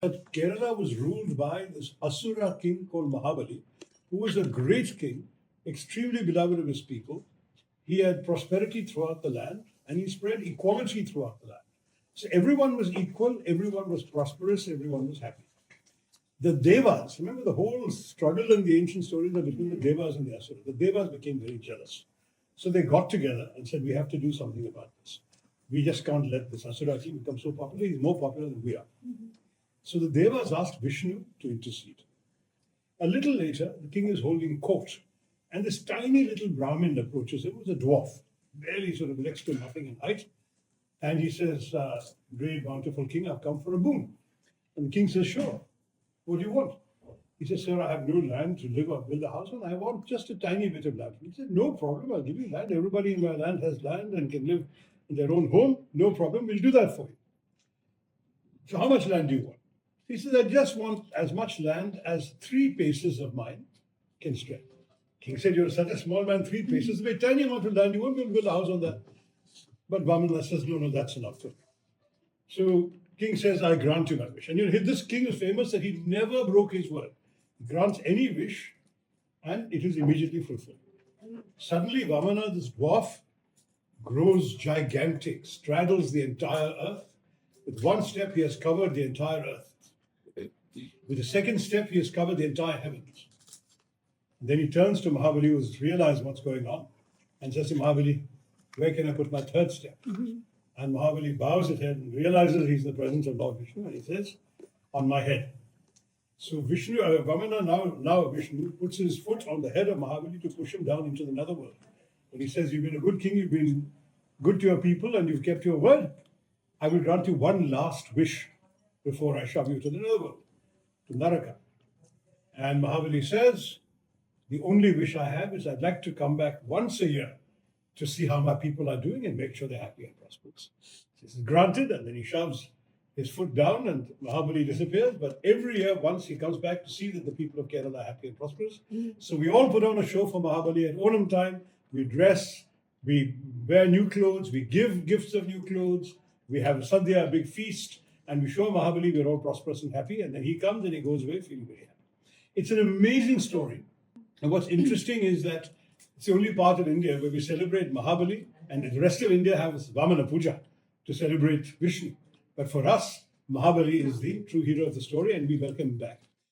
But Kerala was ruled by this Asura king called Mahabali, who was a great king, extremely beloved of his people. He had prosperity throughout the land and he spread equality throughout the land. So everyone was equal, everyone was prosperous, everyone was happy. The Devas, remember the whole struggle in the ancient stories are between the Devas and the Asura. The Devas became very jealous. So they got together and said, we have to do something about this. We just can't let this Asura king become so popular. He's more popular than we are. So the Devas asked Vishnu to intercede. A little later, the king is holding court, and this tiny little Brahmin approaches him. It was a dwarf, barely sort of next to nothing in height. And he says, great, bountiful king, I've come for a boon. And the king says, sure. What do you want? He says, sir, I have no land to live or build a house on. I want just a tiny bit of land. He said, no problem, I'll give you land. Everybody in my land has land and can live in their own home. No problem, we'll do that for you. So how much land do you want? He says, I just want as much land as 3 paces of mine can stretch. King said, you're such a small man, 3 paces, a very tiny amount of land, you won't be able to build a house on that. But Vamana says, no, that's enough for me. So king says, I grant you my wish. And this king is famous that he never broke his word. He grants any wish and it is immediately fulfilled. Suddenly Vamana, this dwarf, grows gigantic, straddles the entire earth. With one step, he has covered the entire earth. With the second step, he has covered the entire heavens. And then he turns to Mahabali, who has realized what's going on, and says to Mahabali, where can I put my third step? And Mahabali bows his head and realizes he's in the presence of Lord Vishnu, and he says, on my head. So Vishnu, Vamana, now Vishnu, puts his foot on the head of Mahabali to push him down into the netherworld. And he says, you've been a good king, you've been good to your people, and you've kept your word. I will grant you one last wish before I shove you to the netherworld, to Naraka. And Mahabali says, the only wish I have is I'd like to come back once a year to see how my people are doing and make sure they're happy and prosperous. This is granted, and then he shoves his foot down and Mahabali disappears. But every year, once he comes back to see that the people of Kerala are happy and prosperous. So we all put on a show for Mahabali at Onam time. We dress, we wear new clothes, we give gifts of new clothes, we have a sadhya, a big feast, and we show Mahabali we're all prosperous and happy. And then he comes and he goes away feeling very happy. It's an amazing story. And what's interesting is that it's the only part of India where we celebrate Mahabali, and the rest of India has Vamana Puja to celebrate Vishnu. But for us, Mahabali is the true hero of the story, and we welcome him back.